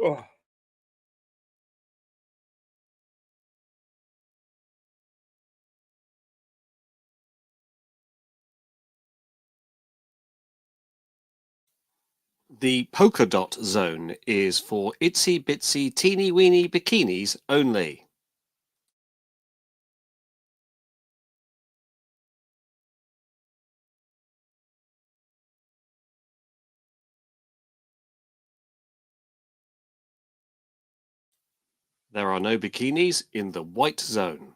Oh, The polka dot zone is for itsy bitsy teeny weeny bikinis only. There are no bikinis in the white zone.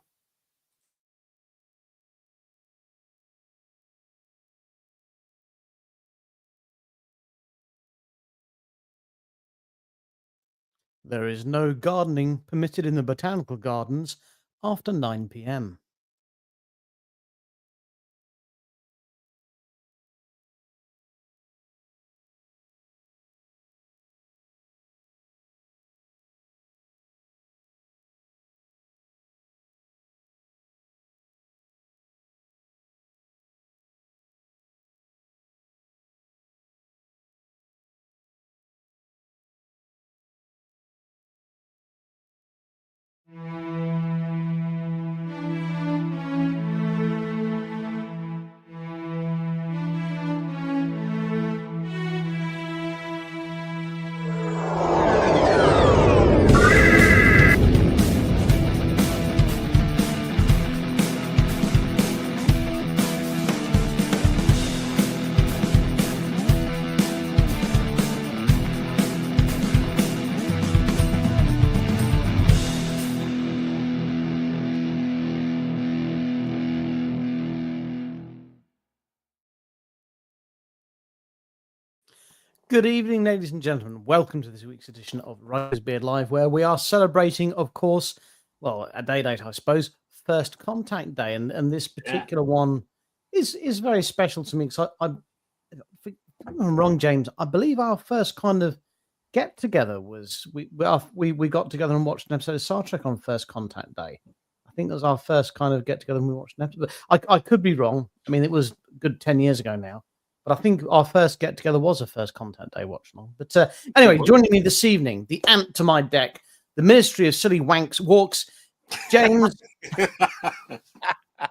There is no gardening permitted in the botanical gardens after 9 p.m. Good evening, ladies and gentlemen. Welcome to this week's edition of Riker's Beard Live, where we are celebrating, of course, well, a day date, I suppose, First Contact Day, and this particular one is very special to me because if I'm wrong, James, I believe our first kind of get together was we got together and watched an episode of Star Trek on First Contact Day. I think that was our first kind of get together and we watched an episode. But I could be wrong. I mean, it was a good 10 years ago now. But I think our first get together was a First Contact Day watch along. But anyway, joining me this evening, the ant to my deck, the Ministry of Silly Wanks walks, James.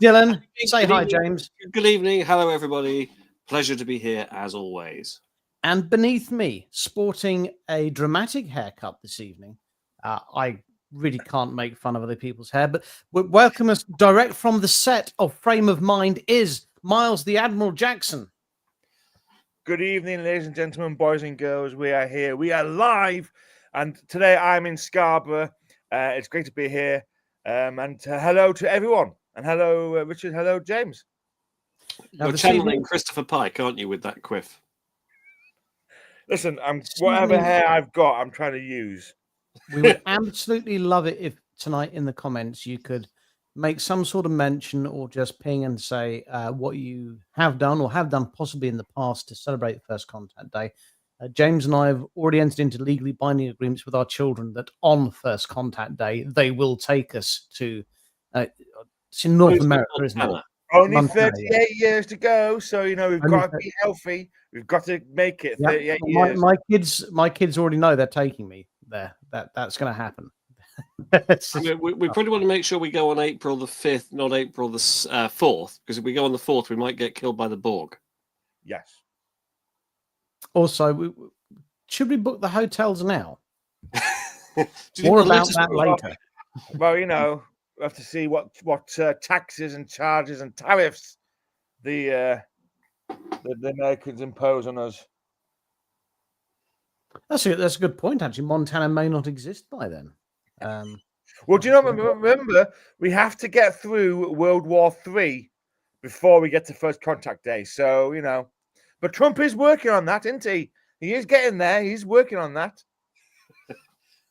Dylan, say hi, James. Good evening. Hello, everybody. Pleasure to be here as always. And beneath me, sporting a dramatic haircut this evening, I really can't make fun of other people's hair, but welcome us direct from the set of Frame of Mind is Miles the Admiral Jackson. good evening, ladies and gentlemen, boys and girls. We are here. We are live. And today I'm in Scarborough. It's great to be here. And hello to everyone. And hello, Richard. Hello, James. You're channeling Christopher Pike, aren't you, with that quiff? Listen, whatever hair I've got, I'm trying to use. We would absolutely love it if tonight in the comments you could make some sort of mention or just ping and say what you have done or have done possibly in the past to celebrate First Contact Day. James and I have already entered into legally binding agreements with our children that on First Contact Day they will take us to it's in North America, isn't it? Only 38 years to go, so we've got to be healthy. We've got to make it 38 years. My kids already know they're taking me there. That's going to happen. we probably want to make sure we go on April the 5th, not April the 4th, because if we go on the 4th, we might get killed by the Borg. Yes. Also, should we book the hotels now? More about that later. Well, we have to see what taxes and charges and tariffs the Americans impose on us. That's a good point, actually. Montana may not exist by then. Well, do you remember, we have to get through World War III before we get to First Contact Day. So, but Trump is working on that, isn't he? He is getting there. He's working on that.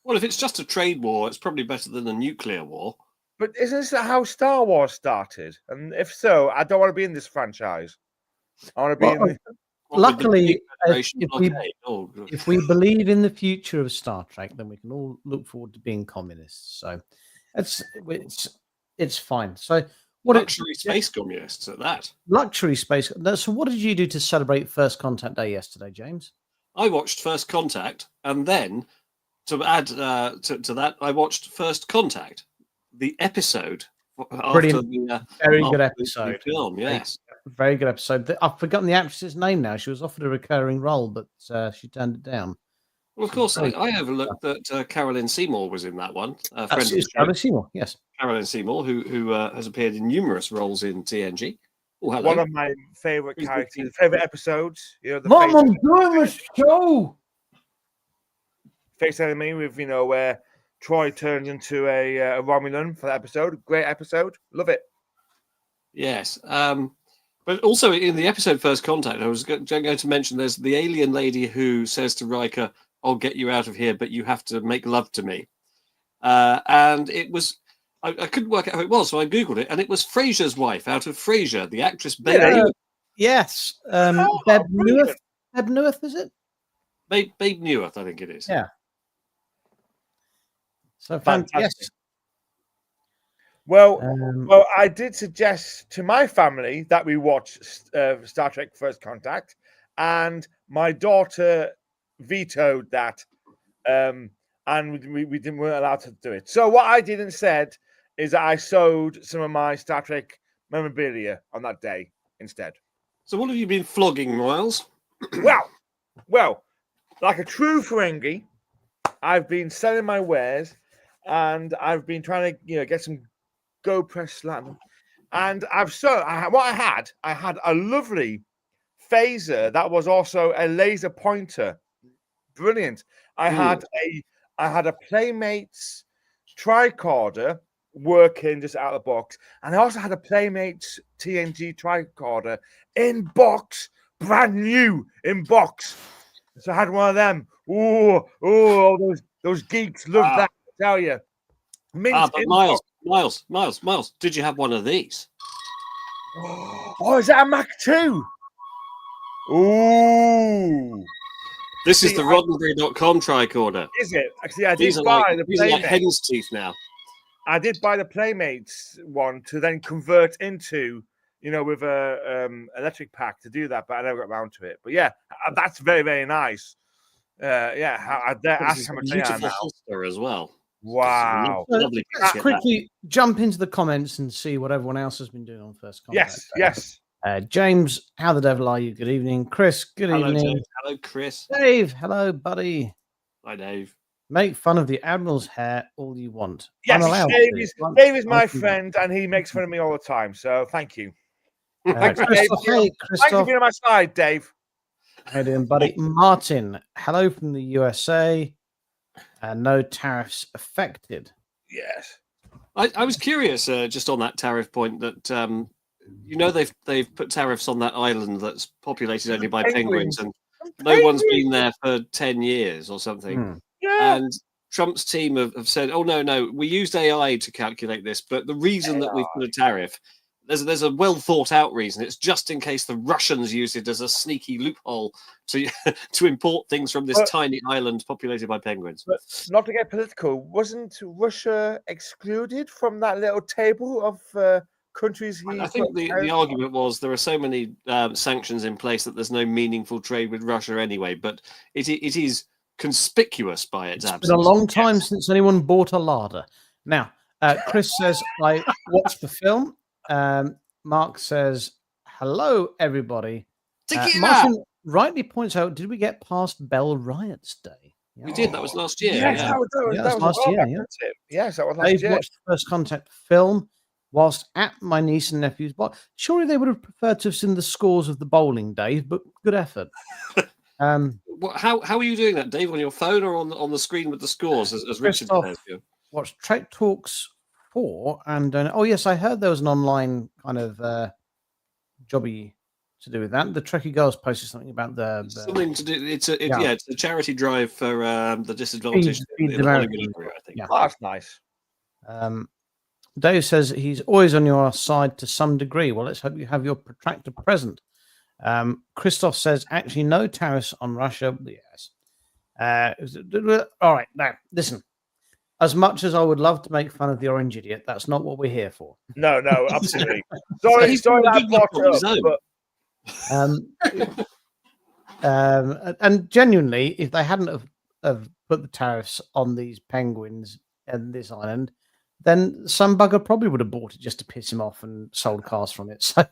Well, if it's just a trade war, it's probably better than a nuclear war. But isn't this how Star Wars started? And if so, I don't want to be in this franchise. I want to be in the... Luckily, if we believe in the future of Star Trek, then we can all look forward to being communists. So it's fine. So luxury space communists at that. Luxury space. So what did you do to celebrate First Contact Day yesterday, James? I watched First Contact, and then to add to that, I watched First Contact, the episode Brilliant. after the Very good after the episode. film. Yes, Very good episode. I've forgotten the actress's name now. She was offered a recurring role, but she turned it down. well, of course, I overlooked that Caroline Seymour was in that one. Friend of the show, Caroline Seymour, yes. Caroline Seymour, who has appeared in numerous roles in TNG. Oh, hello. One of my favorite characters, favorite episodes. You know, the Mom, face, I'm doing a show. face enemy with where Troy turns into a Romulan for that episode. Great episode, love it. Yes, but also in the episode First Contact, I was going to mention there's the alien lady who says to Riker, "I'll get you out of here, but you have to make love to me." And it was. I couldn't work out who it was, so I googled it, and it was Frasier's wife out of Frasier, the actress Babe Newith. Yes, Beb Newith. Beb Newith, is it? Babe Newith, I think it is. Yeah. So Fantastic. yes. Well, I did suggest to my family that we watch Star Trek First Contact, and my daughter vetoed that, and we weren't allowed to do it. So what I did instead is that I sewed some of my Star Trek memorabilia on that day instead. So what have you been flogging, Miles? Well, like a true Ferengi, I've been selling my wares, and I've been trying to get some Go Press Slam, and I had a lovely phaser that was also a laser pointer. Brilliant. I had a Playmates tricorder working just out of the box, and I also had a Playmates TNG tricorder in box, brand new in box. So I had one of them. Oh, those geeks love that, I tell you. But Miles, did you have one of these? Oh, is that a Mac 2? Ooh. This is the Roddenberry.com tricorder. Is it? Actually, I did These are buy like, the these are like Playmates. hen's teeth now. I did buy the Playmates one to then convert into, with a electric pack to do that, but I never got around to it. But yeah, that's very, very nice. I dare ask how much they are Beautiful now. holster as well. Wow. Lovely. Let's quickly jump into the comments and see what everyone else has been doing on First Contact. Yes. James, how the devil are you? Good evening. Chris, good evening. James. Hello, Chris. Dave, hello, buddy. Hi, Dave. Make fun of the Admiral's hair all you want. Yes, Dave is my friend, and he makes fun of me all the time. So thank you. Thanks, Dave. Thanks for being on my side, Dave. How you doing, buddy? Martin, hello from the USA. No tariffs affected. Yes. I was curious, just on that tariff point, that they've put tariffs on that island that's populated only by penguins, and no one's been there for 10 years or something. Yeah. And Trump's team have said, "Oh no, we used AI to calculate this, but the reason that we've put a tariff, there's a well thought out reason. It's just in case the Russians use it as a sneaky loophole to import things from this tiny island populated by penguins." But not to get political, wasn't Russia excluded from that little table of countries? I think the argument was there are so many sanctions in place that there's no meaningful trade with Russia anyway. But it is conspicuous by its absence. It's been a long time since anyone bought a larder. Now, Chris says, I watched the film. Mark says, hello, everybody. Martin rightly points out, did we get past Bell Riots Day? We did. That was last year. Yes, that was last year. Yes, that was last year. They've watched the First Contact film whilst at my niece and nephew's bar. Surely they would have preferred to have seen the scores of the bowling, Dave, but good effort. How are you doing that, Dave? On your phone or on the screen with the scores, as Richard says? Watched Trek Talks 4, and yes, I heard there was an online kind of jobby to do with that. The Trekkie Girls posted something about something to do. It's a charity drive for the disadvantaged in the Hollywood area, I think. Yeah. Oh, that's nice. Dave says he's always on your side to some degree. Well, let's hope you have your protractor present. Christoph says, actually, no tariffs on Russia. Yes. All right. Now, listen. As much as I would love to make fun of the orange idiot, that's not what we're here for. No, absolutely. sorry that and genuinely, if they hadn't have put the tariffs on these penguins and this island, then some bugger probably would have bought it just to piss him off and sold cars from it. So,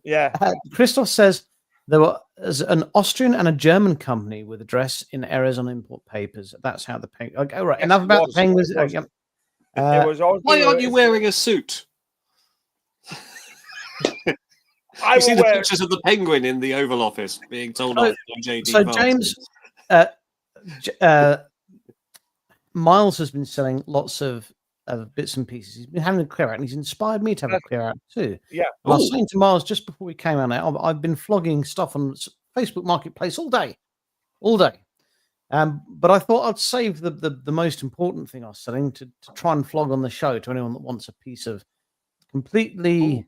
Yeah. Christoph says there was an Austrian and a German company with address in errors on import papers. That's how the penguins. Okay, right. Yes, Enough it about was. the penguins. It was. Yep. It was also. Why aren't you wearing a suit? I You see will the wear. pictures of the penguin in the Oval Office being told So- off by JD So Vance. James, Miles has been selling lots of bits and pieces. He's been having a clear out, and he's inspired me to have a clear out too. Yeah. And I was Ooh. saying to Miles just before we came on out, I've been flogging stuff on Facebook Marketplace all day. But I thought I'd save the most important thing I was selling to try and flog on the show to anyone that wants a piece of completely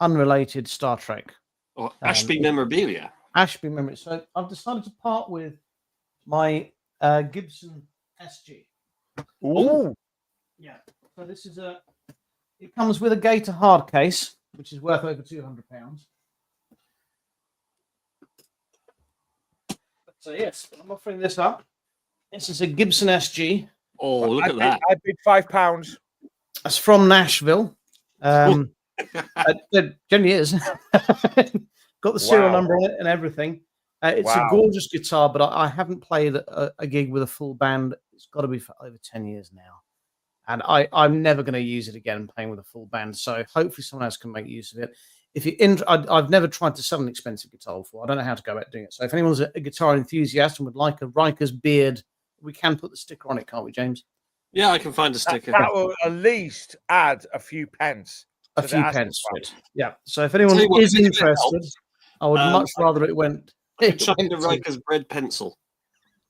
unrelated Star Trek. Or Ashby memorabilia. Ashby memory. So I've decided to part with my Gibson SG. Ooh. Yeah. So this is it comes with a Gator hard case, which is worth over £200. So yes, I'm offering this up. This is a Gibson SG. Oh, look at that. I bid £5. That's from Nashville. It generally is. Got the serial Wow. number on it and everything. It's Wow. a gorgeous guitar, but I haven't played a gig with a full band. It's got to be for over 10 years now. And I'm never going to use it again playing with a full band. So hopefully someone else can make use of it. If you're I've never tried to sell an expensive guitar before. I don't know how to go about doing it. So if anyone's a guitar enthusiast and would like a Riker's beard, we can put the sticker on it, can't we, James? Yeah, I can find a sticker. That will at least add a few pence. A to the few asking pence to price. it. Yeah. So if anyone Tell you what, is if it interested, helps, I would much I rather it went. I can chuck in went the to- Riker's bread pencil.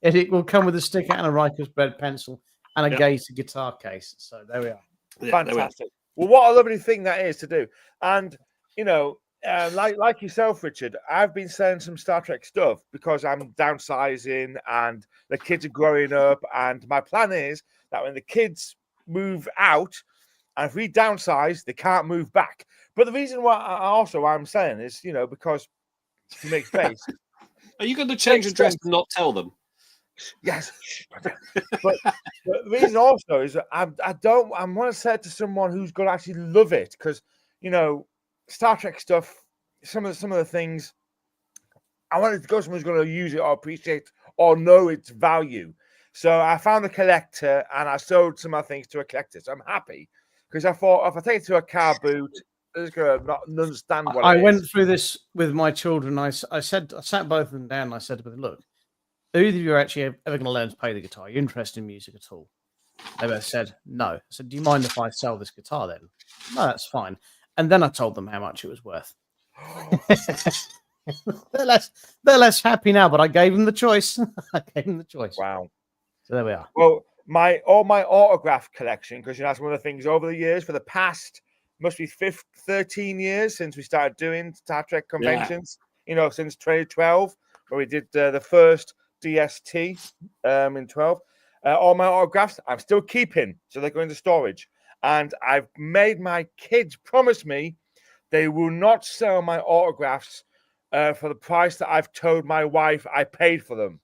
It will come with a sticker and a Riker's bread pencil and a Yep. Gator guitar case. So there we are. Yeah, there we are. Fantastic. Well, what a lovely thing that is to do. And you know, like yourself, Richard, I've been selling some Star Trek stuff because I'm downsizing and the kids are growing up. And my plan is that when the kids move out, and if we downsize, they can't move back. But the reason why I'm saying is, because to make space. Are you going to change Makes address sense. and not tell them? Yes, but the reason also is that I want to say it to someone who's going to actually love it, because Star Trek stuff, some of the things I wanted to go to someone who's going to use it or appreciate or know its value. So I found a collector and I sold some of the things to a collector. So I'm happy because I thought if I take it to a car boot, they're going to not understand what I it went is. through this with my children. I sat both of them down and I said to them, look, either of you are actually ever going to learn to play the guitar? Are you interested in music at all? They both said, no. I said, do you mind if I sell this guitar then? No, that's fine. And then I told them how much it was worth. They're less happy now, but I gave them the choice. Wow. So there we are. Well, my autograph collection, because that's one of the things over the years, for the past must be 13 years since we started doing Star Trek conventions. Since 2012, where we did the first DST in 12. All my autographs I'm still keeping, so they're going to storage. And I've made my kids promise me they will not sell my autographs for the price that I've told my wife I paid for them.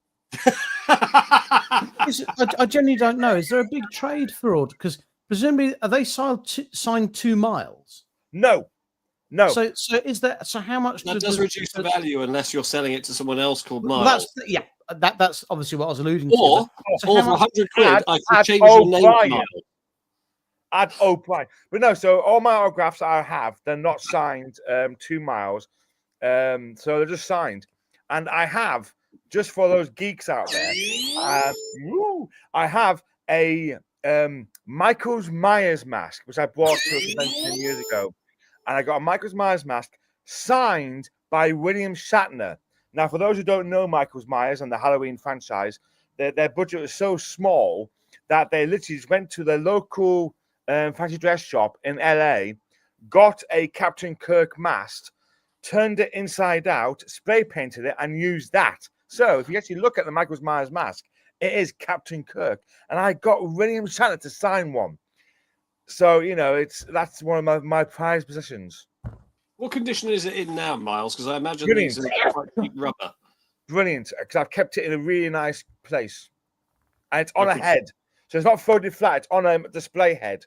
I genuinely don't know. Is there a big trade for it? Because presumably, are they signed 2 miles? No. So is that how much That does reduce the value unless you're selling it to someone else called Well, Miles. that's obviously what I was alluding Or to. for how much- 100 quid, I can add change your name to O'Brien. Miles. Add O'Brien. But no, so all my autographs I have, they're not signed 2 miles. So they're just signed. And I have, just for those geeks out there, I have a Michael's Myers mask, which I bought to a convention 10 years ago. And I got a Michael's Myers mask signed by William Shatner. Now, for those who don't know Michael's Myers and the Halloween franchise, their budget was so small that they literally just went to their local fancy dress shop in LA, got a Captain Kirk mask, turned it inside out, spray painted it, and used that. So if you actually look at the Michael's Myers mask, it is Captain Kirk. And I got William Shatner to sign one. So, that's one of my prized possessions. What condition is it in now, Miles? Because I imagine Brilliant. these are quite cheap rubber. Brilliant, because I've kept it in a really nice place. and it's on a Okay. head. So it's not folded flat, it's on a display head.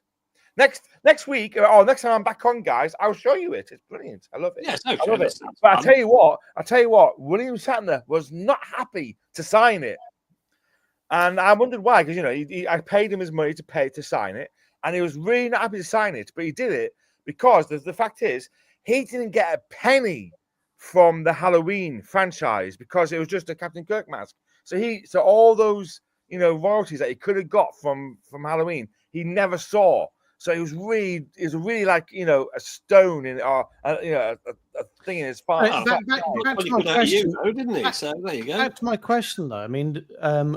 Next week, or next time I'm back on, guys, I'll show you it. It's brilliant. I love it. Yes, I okay. love That it. sounds But I fun. tell you what, William Shatner was not happy to sign it. And I wondered why, because I paid him his money to sign it, and he was really not happy to sign it. But he did it because the fact is he didn't get a penny from the Halloween franchise because it was just a Captain Kirk mask. So all those royalties that he could have got from Halloween, he never saw. So it was really like a stone in or a thing in his fire. Back to my question. Didn't he? So there you go. Back to my question, though. I mean,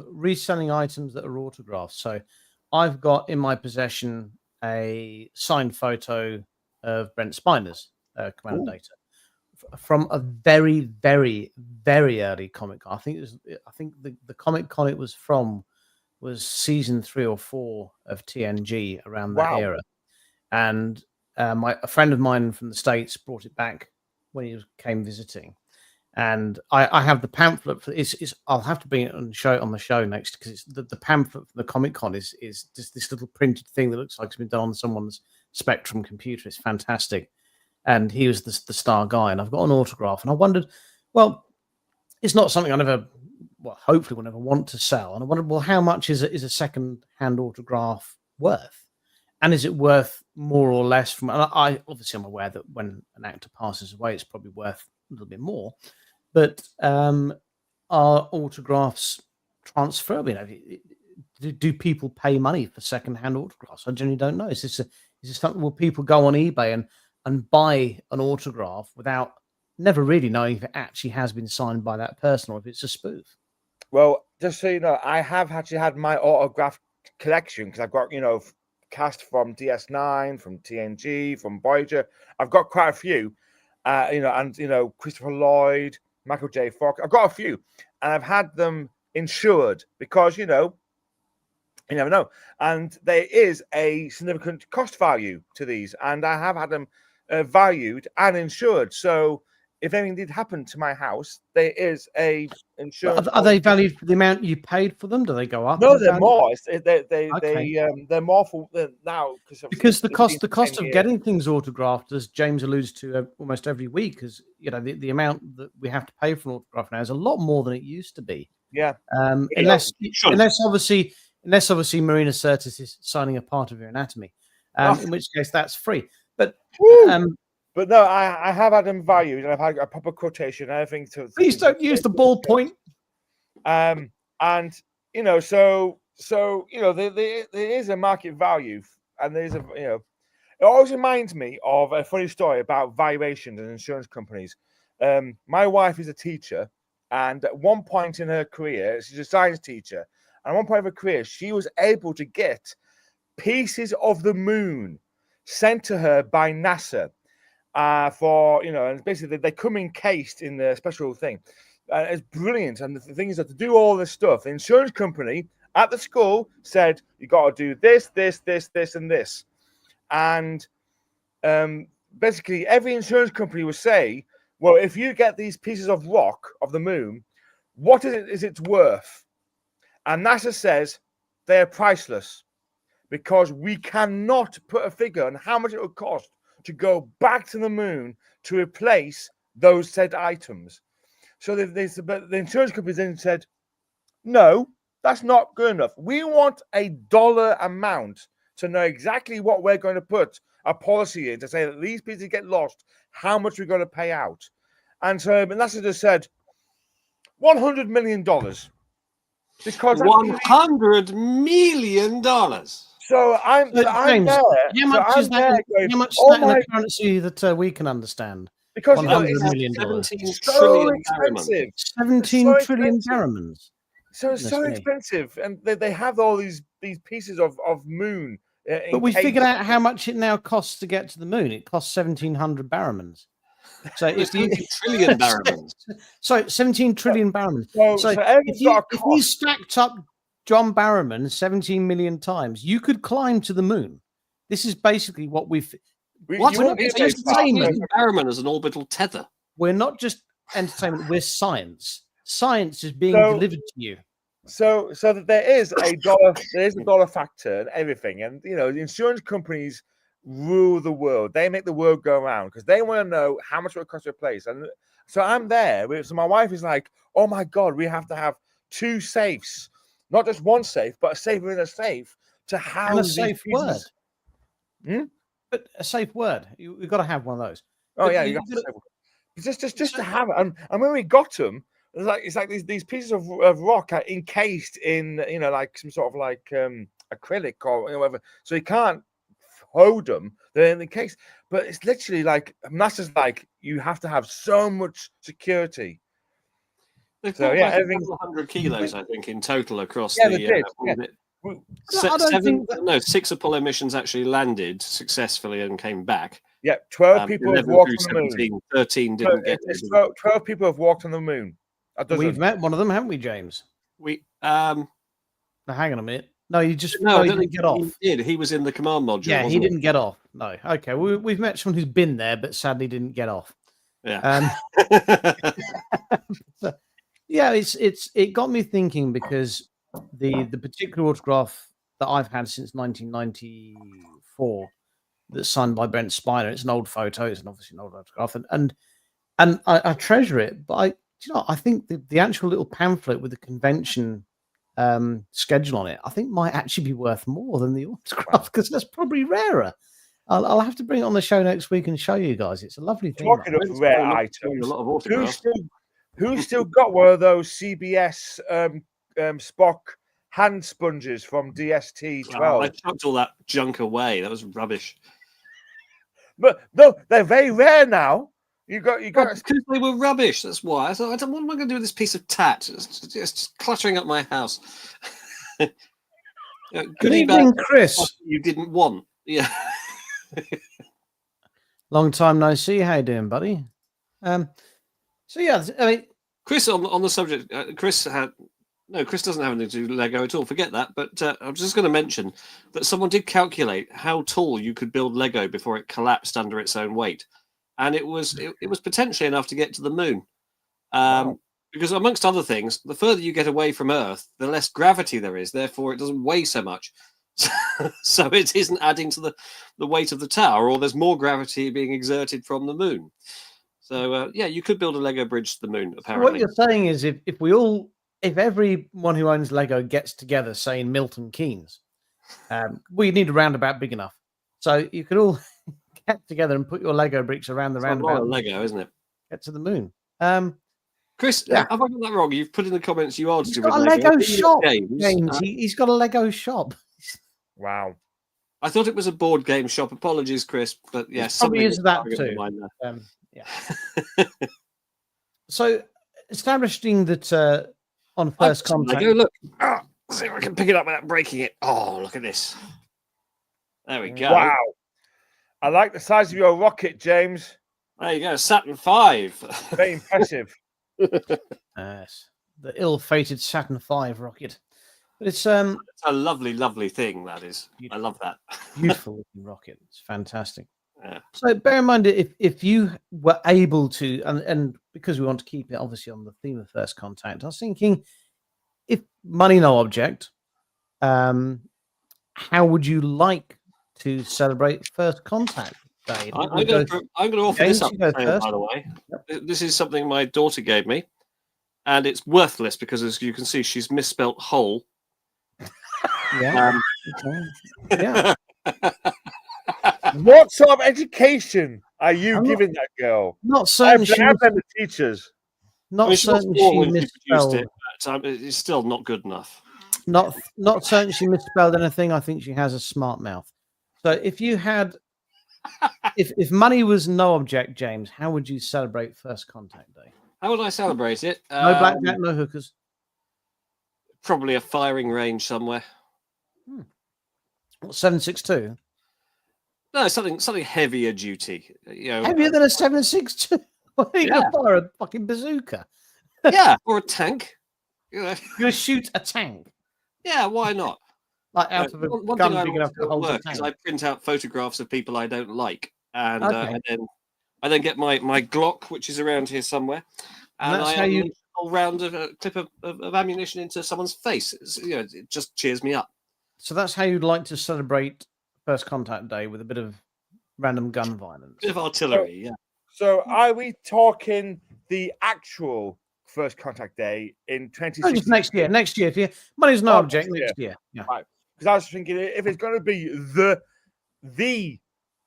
reselling items that are autographed. So, I've got in my possession a signed photo of Brent Spiner's Commander Data from a very, very, very early Comic Con. I think the Comic Con it was from was season 3 or 4 of TNG around that era, and a friend of mine from the States brought it back when he came visiting, and I have the pamphlet for I'll have to be on the show next because it's the pamphlet for the Comic Con is just this little printed thing that looks like it's been done on someone's Spectrum computer. It's fantastic, and he was the star guy, and I've got an autograph, and I wondered, well, it's not something I never. Well, hopefully, we'll never want to sell. And I wondered, well, how much is a second-hand autograph worth? And is it worth more or less? From I obviously I'm aware that when an actor passes away, it's probably worth a little bit more. But are autographs transferable? Do people pay money for second-hand autographs? I generally don't know. Is this something? Will people go on eBay and buy an autograph without never really knowing if it actually has been signed by that person or if it's a spoof? Well, just so you know, I have actually had my autograph collection because I've got, cast from DS9, from TNG, from Voyager. I've got quite a few, and Christopher Lloyd, Michael J. Fox. I've got a few, and I've had them insured because you never know, and there is a significant cost value to these, and I have had them valued and insured. So if anything did happen to my house, there is a insurance. Are they valued for the amount you paid for them? Do they go up? No, they're more. They're more for now because the cost of getting things autographed, as James alludes to almost every week, is the amount that we have to pay for an autograph now is a lot more than it used to be. Yeah. Unless obviously Marina Sirtis is signing a part of your anatomy, in which case that's free. But but no, I have had them valued, and I've had a proper quotation. And everything to please don't use the ballpoint. And so there is a market value, and there's it always reminds me of a funny story about valuations and insurance companies. My wife is a teacher, and at one point in her career, she's a science teacher, and at one point of her career, she was able to get pieces of the moon sent to her by NASA. And basically they come encased in the special thing. It's brilliant. And the thing is that to do all this stuff, the insurance company at the school said, you got to do this, this, this, this, and this. And basically every insurance company would say, well, if you get these pieces of rock of the moon, what is it worth? And NASA says they're priceless because we cannot put a figure on how much it would cost to go back to the moon to replace those said items. So the insurance company then said, no, that's not good enough. We want a dollar amount to know exactly what we're going to put a policy in to say that these pieces get lost, how much we're going to pay out. And so NASA just said $100 million. Because $100 million. So I'm James, there. How much is that in the currency that we can understand? Because $100 million. 17 so trillion expensive. 17 trillion barromans. So it's so expensive, and they have all these pieces of moon. But we figured out how much it now costs to get to the moon. It costs 1,700 baromans. So it's 17 trillion baromans. So 17 trillion baromans. So if we stacked up John Barrowman 17 million times, you could climb to the moon. This is basically what we've. It's entertainment. Barrowman as an orbital tether. We're not just entertainment. We're science. Science is being delivered to you. So that there's a dollar factor and everything, and the insurance companies rule the world. They make the world go around because they want to know how much it will cost to replace. And so I'm there. So my wife is like, "Oh my God, we have to have 2 safes, not just one safe, but a safe within a safe to house And a these safe word. pieces." But a safe word. We've got to have one of those. Oh But yeah, you got to just to have it. And when we got them, it's like these pieces of rock are encased in like some sort of like acrylic or whatever, so you can't hold them. They're in the case, but it's literally like NASA's like you have to have so much security. They've So brought yeah, back everything's 100 kilos, I think, in total across yeah, the. they did. All Yeah. of it. I don't think that... 6 Apollo missions actually landed successfully and came back. Yeah, 12 people have 11 walked through on the 17, moon. 13 didn't get there. It's 12 people have walked on the moon. We've met one of them, haven't we, James? We Now, hang on a minute. No, you just no, I he don't didn't think get off. he did. He was in the command module. Yeah, he wasn't didn't get off. No. Okay, we've met someone who's been there, but sadly didn't get off. Yeah. So, yeah, it got me thinking because the particular autograph that I've had since 1994 that's signed by Brent Spiner. It's an old photo. It's obviously an old autograph, and I treasure it. But I think the actual little pamphlet with the convention schedule on it, I think might actually be worth more than the autograph because that's probably rarer. I'll have to bring it on the show next week and show you guys. It's a lovely thing. Talking of rare items, who's still got one of those CBS Spock hand sponges from DST 12? I chucked all that junk away. That was rubbish. But no, they're very rare now. You got because they were rubbish. That's why. I thought, what am I going to do with this piece of tat? It's just cluttering up my house. Good evening, Chris. You didn't want. Yeah. Long time no see. How you doing, buddy? So yeah, I mean, Chris on the subject. Chris doesn't have anything to do with Lego at all. Forget that. But I'm just going to mention that someone did calculate how tall you could build Lego before it collapsed under its own weight, and it was potentially enough to get to the moon. Wow. Because amongst other things, the further you get away from Earth, the less gravity there is. Therefore, it doesn't weigh so much. So it isn't adding to the weight of the tower, or there's more gravity being exerted from the moon. So yeah, you could build a Lego bridge to the moon. Apparently, what you're saying is if everyone who owns Lego gets together, say in Milton Keynes, we need a roundabout big enough, so you could all get together and put your Lego bricks around the roundabout. A lot of Lego, isn't it? Get to the moon. Chris, yeah. Have I got that wrong? You've put in the comments you are to do with a Lego shop. James, he's got a Lego shop. Wow. I thought it was a board game shop. Apologies, Chris, but yes, probably is that too. Yeah. So establishing that on first contact. Lego, look. See if I can pick it up without breaking it. Oh, look at this. There we go. Wow. I like the size of your rocket, James. There you go, Saturn V. Very impressive. Yes, the ill-fated Saturn V rocket. But it's a lovely, lovely thing. That is, I love that. Beautiful looking rocket. It's fantastic. Yeah. So bear in mind if you were able to, and because we want to keep it obviously on the theme of first contact, I was thinking, if money no object, how would you like to celebrate first contact day? I'm going to offer this up, by the way. Yep. This is something my daughter gave me, and it's worthless because, as you can see, she's misspelt whole. Yeah. Yeah. What sort of education are you giving that girl? Not certain. The teachers. Not certain she misspelled it, but it's still not good enough. Not certain she misspelled anything. I think she has a smart mouth. So if you had, if money was no object, James, how would you celebrate First Contact Day? How would I celebrate it? No blackjack, no hookers. Probably a firing range somewhere. 7.62. No, something heavier duty. Heavier than a 7.62. What are you going to fire a fucking bazooka? Yeah, or a tank. You're going to shoot a tank. Yeah, why not? Like out of a one gun thing big enough to hold a tank. Is I print out photographs of people I don't like, and I then get my Glock, which is around here somewhere. And that's how you whole round of a clip of ammunition into someone's face. It just cheers me up. So that's how you'd like to celebrate First Contact Day, with a bit of random gun violence. Bit of artillery, yeah. So are we talking the actual First Contact Day in 2060? No, just next year. Next year, if you money's no object. Next year, yeah. Right. Because I was thinking, if it's going to be the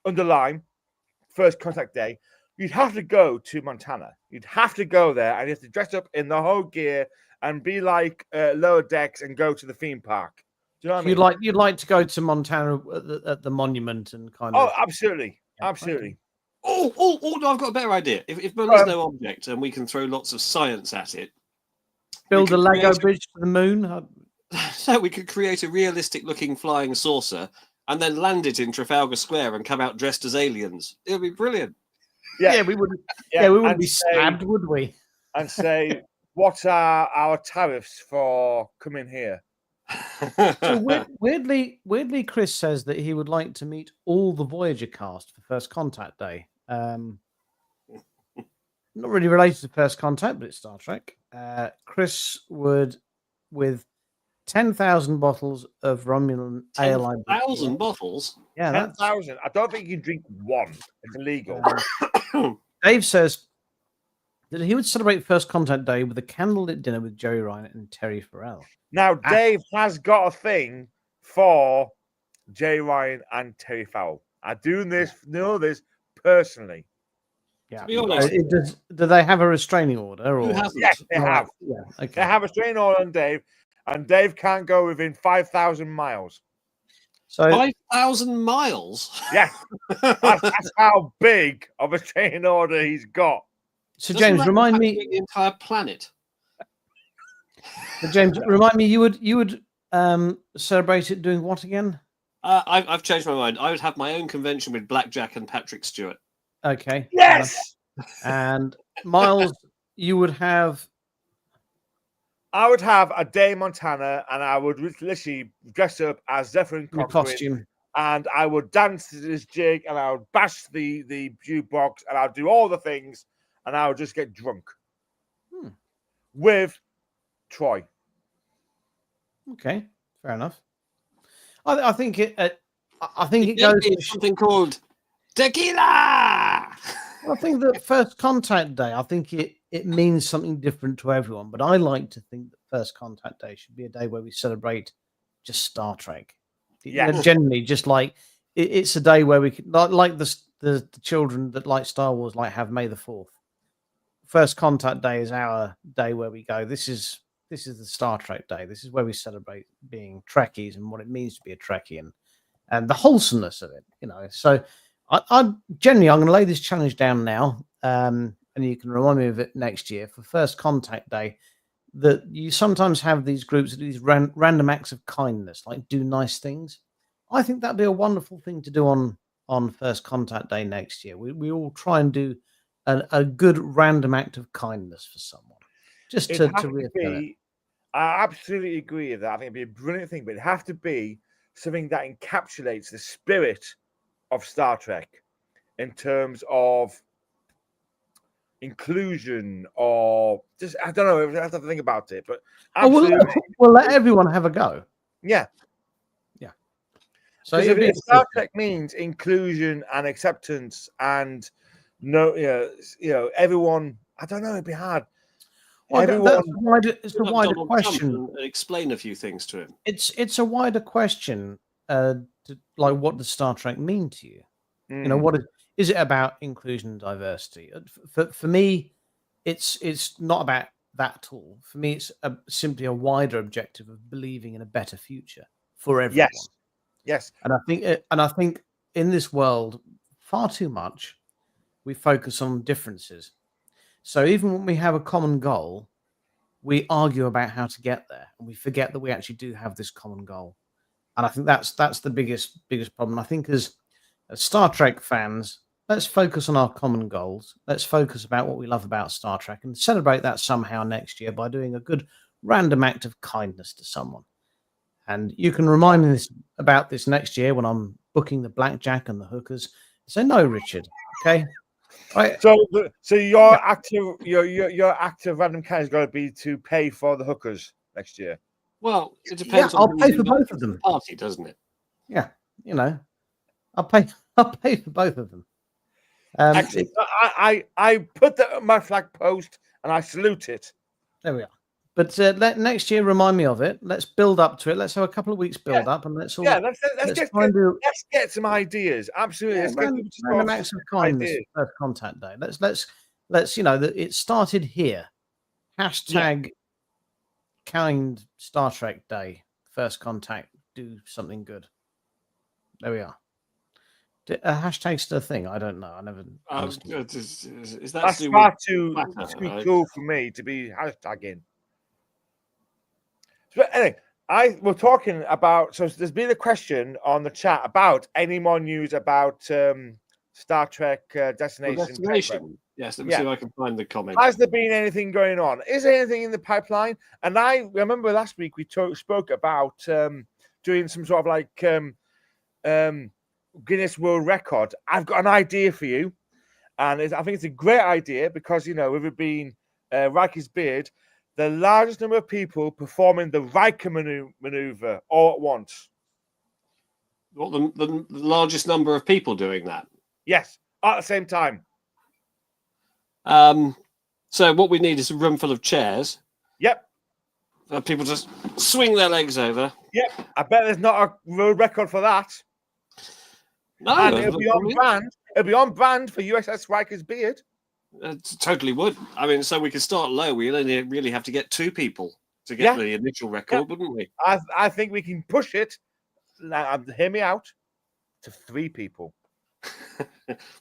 underline First Contact Day, you'd have to go to Montana. You'd have to go there, and you have to dress up in the whole gear and be like Lower Decks and go to the theme park. Do you know what I mean? You'd like to go to Montana at the monument and kind Oh, of. absolutely, Yeah, absolutely. Oh, no, I've got a better idea. If money's no object and we can throw lots of science at it, Build a Lego bridge to the moon. So we could create a realistic-looking flying saucer and then land it in Trafalgar Square and come out dressed as aliens. It would be brilliant. Yeah, we wouldn't. Yeah, we wouldn't be stabbed, would we? And say, what are our tariffs for coming here? So weirdly, Chris says that he would like to meet all the Voyager cast for First Contact Day. Not really related to First Contact, but it's Star Trek. Chris would, with 10,000 bottles of Romulan ale. 10,000 bottles? Yeah, 10,000. I don't think you can drink one. It's illegal. Dave says that he would celebrate First Contact Day with a candlelit dinner with Joey Ryan and Terry Farrell. Now, Dave has got a thing for Jay Ryan and Terry Farrell. I know this personally. Yeah. To be honest, do they have a restraining order? Or? Who hasn't? Yes, they have. Yeah, okay. They have a restraining order on Dave, and Dave can't go within 5,000 miles. So 5,000 miles? Yes, that's how big of a restraining order he's got. So James, remind me the entire planet. So James, remind me, you would celebrate it doing what again? I've changed my mind. I would have my own convention with Blackjack and Patrick Stewart. Okay. Yes. And Miles, you would have. I would have a day in Montana, and I would literally dress up as Zephyr Your costume, and I would dance to this jig, and I would bash the jukebox, and I'd do all the things, and I would just get drunk with Troy. Okay, fair enough. I think it. I think it goes to something called tequila. I think that First Contact Day, I think it means something different to everyone. But I like to think that First Contact Day should be a day where we celebrate just Star Trek. Yeah, generally, just like it's a day where we can, like the children that like Star Wars, like have May the 4th. First Contact Day is our day where we go, this is the Star Trek Day. This is where we celebrate being Trekkies and what it means to be a Trekkie and the wholesomeness of it, So I generally, I'm going to lay this challenge down now, and you can remind me of it next year for First Contact Day, that you sometimes have these groups that do these random acts of kindness, like do nice things. I think that'd be a wonderful thing to do on First Contact Day next year. We all try and do a good random act of kindness for someone. Just to reappear. I absolutely agree with that. I think it'd be a brilliant thing, but it'd have to be something that encapsulates the spirit of Star Trek in terms of inclusion, or just, I don't know, I have to think about it, but absolutely. We'll let everyone have a go. Yeah. So if Star Trek means inclusion and acceptance and everyone, I don't know, it'd be hard. Well, it's a wider question. And explain a few things to him. It's a wider question. Like, what does Star Trek mean to you? What is it about inclusion and diversity? For me, it's not about that at all. For me, it's simply a wider objective of believing in a better future for everyone. Yes. And I think in this world, far too much we focus on differences. So even when we have a common goal, we argue about how to get there, and we forget that we actually do have this common goal. And I think that's the biggest problem. I think as Star Trek fans, let's focus on our common goals. Let's focus about what we love about Star Trek and celebrate that somehow next year by doing a good random act of kindness to someone. And you can remind me about this next year when I'm booking the blackjack and the hookers. Say no, Richard. Okay. Right. So your active random count is going to be to pay for the hookers next year. Well, it depends Yeah, on I'll who's pay for both invited of to the them. party, doesn't it? Yeah, you know, I'll pay for both of them. Excellent. I put that on my flag post and I salute it. There we are. But next year, remind me of it. Let's build up to it. Let's have a couple of weeks build up, and let's get some ideas. Absolutely, yeah, random acts of kindness. First contact day. Let's it started here. Hashtag kind Star Trek Day. First contact. Do something good. There we are. A hashtag still a thing? I don't know. I never. Is that That's far too cool for me to be hashtagging. But anyway, we're talking about. So there's been a question on the chat about any more news about Star Trek Destination. Yes, let me see if I can find the comment. Has there been anything going on? Is there anything in the pipeline? And I remember last week we spoke about doing some sort of like Guinness World Record. I've got an idea for you, and I think it's a great idea because with it being Riker's beard, the largest number of people performing the Riker maneuver all at once. What the largest number of people doing that? Yes, at the same time. So what we need is a room full of chairs. Yep. People just swing their legs over. Yep. I bet there's not a world record for that. No, and it'll be on brand. It'll be on brand for USS Riker's beard. It totally would. I mean, so we could start low. We only really have to get 2 people to get the initial record, wouldn't we? I think we can push it. Hear me out. To 3 people.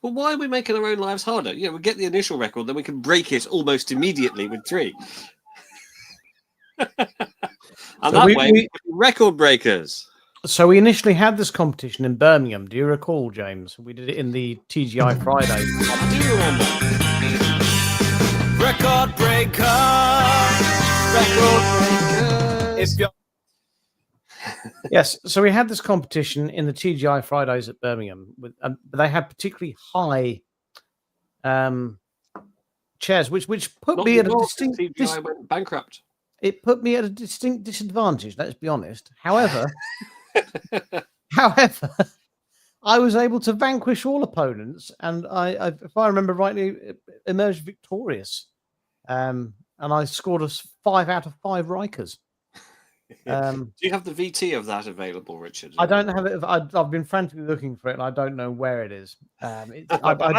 Well, why are we making our own lives harder? We get the initial record, then we can break it almost immediately with 3. And so that way, we record breakers. So we initially had this competition in Birmingham. Do you recall, James? We did it in the TGI Friday. I do remember. Record breaker. If you're Yes, so we had this competition in the TGI Fridays at Birmingham. But they had particularly high chairs, which put me at a distinct. TGI went bankrupt. It put me at a distinct disadvantage. Let's be honest. However, I was able to vanquish all opponents, and I if I remember rightly, emerged victorious. And I scored us 5 out of 5 Rikers. Do you have the VT of that available, Richard? I don't have it. I've been frantically looking for it, and I don't know where it is. I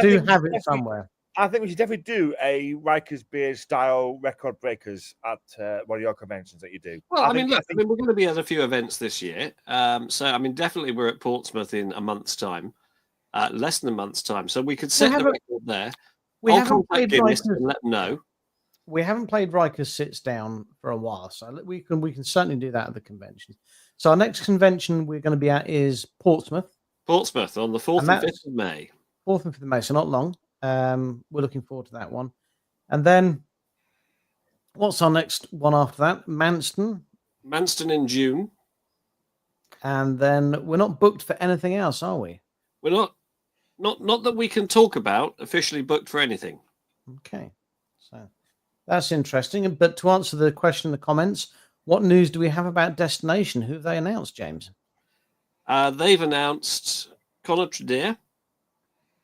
do have it somewhere. I think we should definitely do a Riker's beard style record breakers at one of your conventions that you do. Well, I mean, we're going to be at a few events this year. So, I mean, definitely we're at Portsmouth in a month's time, less than a month's time. So we could set the record there. I'll contact Guinness and let them know. We haven't played Riker's Sits Down for a while, so we can certainly do that at the convention. So our next convention we're going to be at is Portsmouth. Portsmouth on the 4th and 5th of May. 4th and 5th of May, so not long. We're looking forward to that one. And then what's our next one after that? Manston. Manston in June. And then we're not booked for anything else, are we? We're not that we can talk about officially booked for anything. Okay. So that's interesting. But to answer the question in the comments, what news do we have about Destination? Who have they announced, James? They've announced Conor Tredear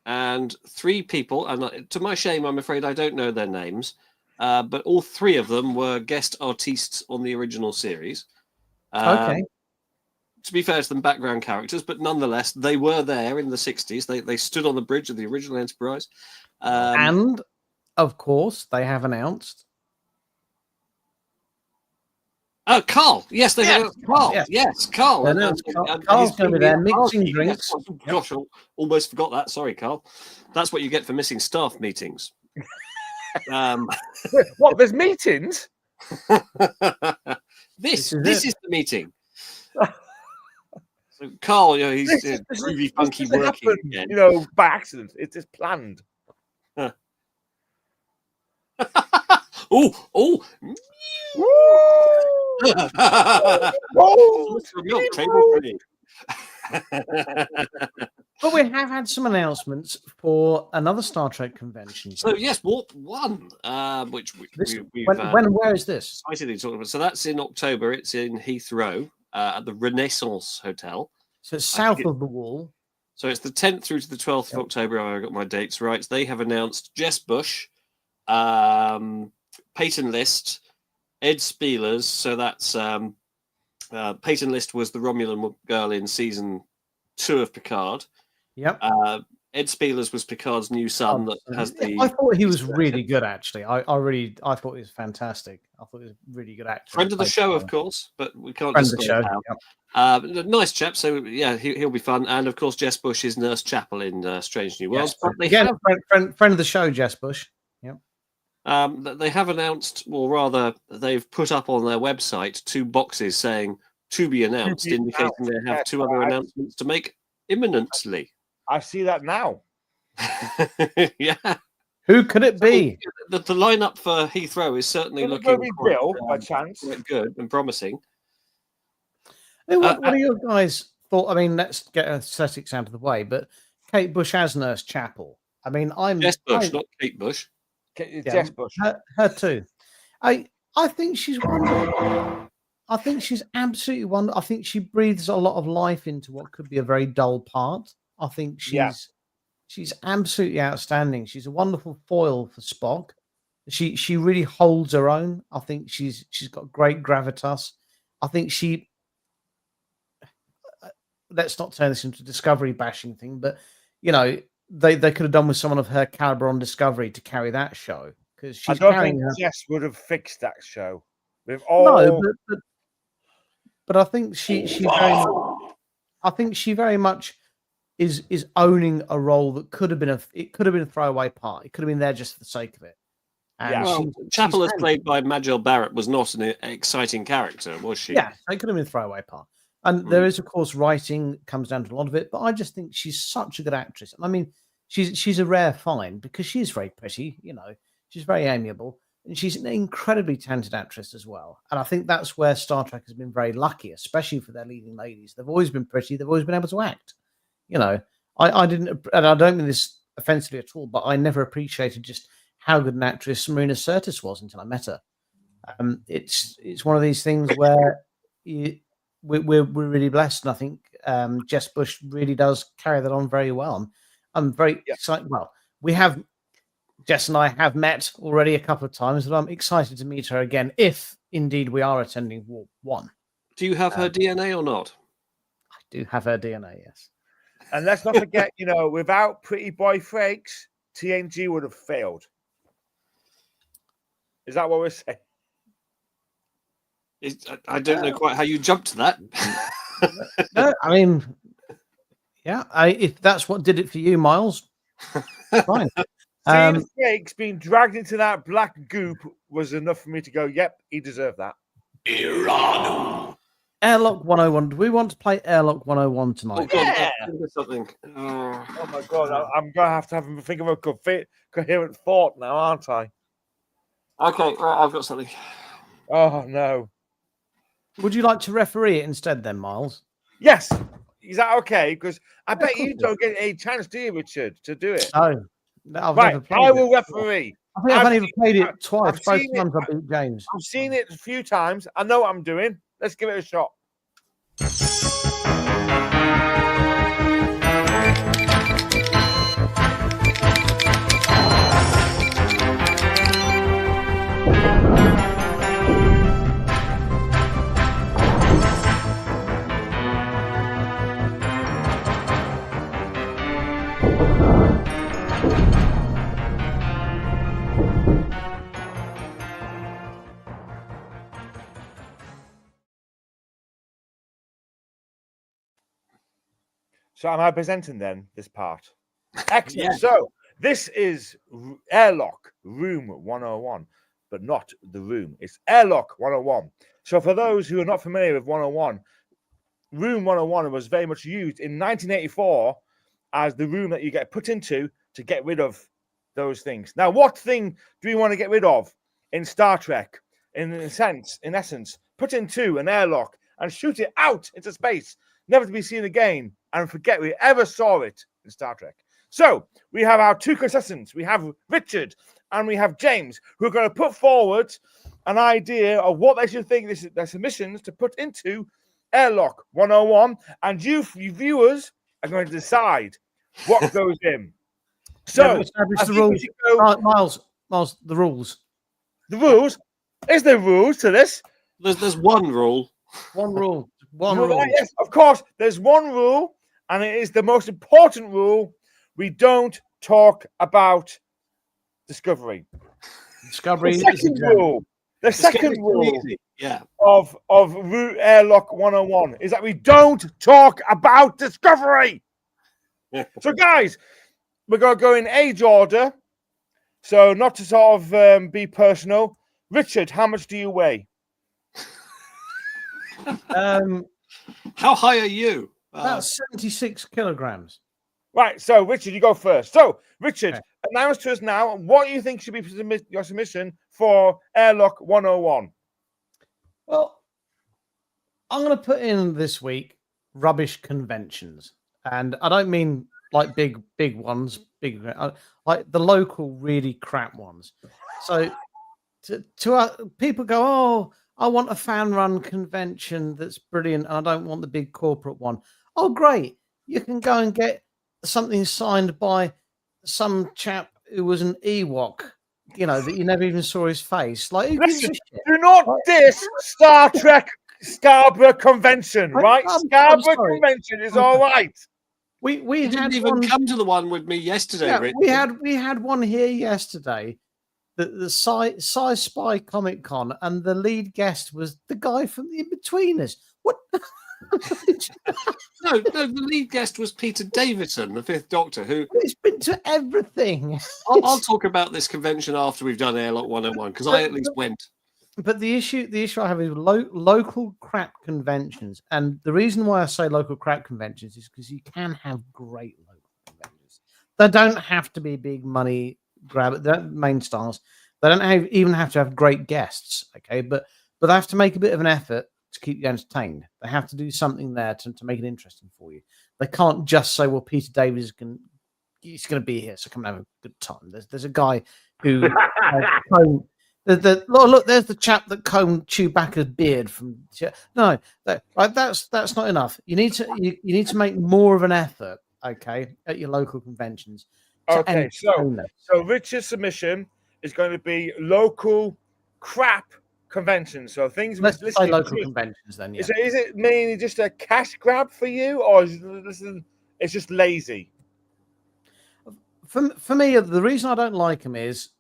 and 3 people. And to my shame, I'm afraid I don't know their names. But all 3 of them were guest artistes on the original series. Okay. To be fair to them, background characters, but nonetheless, they were there in the 60s. They stood on the bridge of the original Enterprise. And, of course, they have announced. Oh, Carl. Yes, they have Carl. Yes, Carl. Carl's going to be there mixing drinks. Yes. Oh, gosh, I almost forgot that. Sorry, Carl. That's what you get for missing staff meetings. What? There's meetings? This is the meeting. So Carl, he's groovy, funky working again. By accident. It's just planned. Oh! Oh! Milk table pretty. But we have had some announcements for another Star Trek convention. So yes, Warp 1, which we've where is this? excitedly talked about. So that's in October. It's in Heathrow at the Renaissance Hotel. So it's south of the wall. So it's the 10th through to the 12th of October. I've got my dates right. They have announced Jess Bush, Peyton List, Ed Spielers. So that's Peyton List was the Romulan girl in season 2 of Picard. Yep. Ed Spielers was Picard's new son that has the. I thought he was really good, actually. I thought he was fantastic. I thought he was a really good actor. Friend of the show, of course, but we can't Friend of the discuss show. how. Nice chap. So yeah, he'll be fun. And of course, Jess Bush is Nurse Chapel in Strange New Worlds. Yes. But Again, friend of the show, Jess Bush. Yep. They have announced, or rather, they've put up on their website 2 boxes saying "to be announced," indicating they have 2 other announcements to make imminently. I see that now. Yeah. Who could it be? The lineup for Heathrow is certainly Could it looking be quite, Bill, by chance? quite good and promising. Hey, what are your guys thought? I mean, let's get aesthetics out of the way, but Kate Bush as Nurse Chapel. I mean, Jess Bush, not Kate Bush. Jess Bush. Her too. I think she's wonderful. I think she's absolutely wonderful. I think she breathes a lot of life into what could be a very dull part. I think she's absolutely outstanding. She's a wonderful foil for Spock. She really holds her own. I think she's got great gravitas. I think she. Let's not turn this into a Discovery bashing thing, but you know they could have done with someone of her caliber on Discovery to carry that show, because she's I don't carrying think her. Jess would have fixed that show. With all... No, but I think she very much is owning a role that could have been a throwaway part. It could have been there just for the sake of it. And Yeah. Well, Chapel, as played by Majel Barrett, was not an exciting character, was she? Yeah, it could have been a throwaway part. And there is, of course, writing comes down to a lot of it. But I just think she's such a good actress. I mean, she's a rare find because she is very pretty. You know, she's very amiable, and she's an incredibly talented actress as well. And I think that's where Star Trek has been very lucky, especially for their leading ladies. They've always been pretty. They've always been able to act. You know, I didn't, and I don't mean this offensively at all, but I never appreciated just how good an actress Marina Sirtis was until I met her. It's one of these things where we're really blessed, and I think Jess Bush really does carry that on very well. I'm very excited. Well, Jess and I have met already a couple of times, but I'm excited to meet her again if indeed we are attending Warp 1. Do you have her DNA or not? I do have her DNA, yes. And let's not forget, you know, without Pretty Boy Frakes, TNG would have failed. Is that what we're saying? I don't know quite how you jumped to that. No, I mean, yeah, if that's what did it for you, Miles, fine. Seeing Frakes being dragged into that black goop was enough for me to go, yep, he deserved that. Airlock 101. Do we want to play Airlock 101 tonight? Oh, Yeah. Something. Oh my God, I'm going to have a think of a coherent thought now, aren't I? Okay, right, I've got something. Oh, no. Would you like to referee it instead then, Miles? Yes. Is that okay? Because I bet of course you don't get a chance, do you, Richard, to do it? No. I've Right, never played I will it. referee. I think I've only ever played it I've twice. Both seen times I beat James. I've seen it a few times. I know what I'm doing. Let's give it a shot. So am I presenting then this part? Excellent. Yeah. So this is Airlock Room 101, but not the room. It's Airlock 101. So for those who are not familiar with 101, Room 101 was very much used in 1984 as the room that you get put into to get rid of those things. Now, what thing do we want to get rid of in Star Trek? In essence, put into an airlock and shoot it out into space, never to be seen again, and forget we ever saw it in Star Trek. So we have our two contestants. We have Richard and we have James, who are going to put forward an idea of what they should think their submissions to put into Airlock 101, and you viewers are going to decide what goes in. So, establish I the think we rules. should go- Right, Miles, the rules. the rules. Is there rules to this? There's one rule. One rule. One Right, rule. yes, of course. There's one rule, and it is the most important rule. We don't talk about Discovery. Discovery The is second exempt. rule. The second rule Yeah. of Route Airlock 101 is that we don't talk about Discovery. So, guys, we're going to go in age order. So, not to sort of be personal. Richard, how much do you weigh? How high are you? About 76 kilograms. Right, so Richard, you go first. So, Richard, Okay. announce to us now what you think should be your submission for Airlock 101. Well, I'm going to put in this week rubbish conventions, and I don't mean like big ones, like the local really crap ones. So, people go, oh, I want a fan-run convention that's brilliant, and I don't want the big corporate one. Oh, great! You can go and get something signed by some chap who was an Ewok, that you never even saw his face. Like, who gives a Listen, shit? do not diss Star Trek Scarborough Convention, right? I'm Scarborough sorry. Convention is all right. We You had didn't even one, come to the one with me yesterday, yeah, Richard. we had one here yesterday, the Sci Spy Comic Con, and the lead guest was the guy from the In-Betweeners. What? No, the lead guest was Peter Davison, the Fifth Doctor, who It's been to everything. I'll talk about this convention after we've done Airlock 101 because I at least went. But the issue I have is local crap conventions, and the reason why I say local crap conventions is because you can have great local conventions. They don't have to be big money grab. They don't main stars. They don't even have to have great guests. Okay, but they have to make a bit of an effort to keep you entertained. They have to do something there to make it interesting for you. They can't just say, "Well, Peter Davies he's going to be here, so come and have a good time." There's a guy who. Look, there's the chap that combed Chewbacca's beard from. No, that's not enough. You need to make more of an effort, okay, at your local conventions. Okay, so Richard's submission is going to be local crap conventions. So things. Let's say local conventions then. Yeah. Is it mainly just a cash grab for you, or it's just lazy? For me, the reason I don't like them is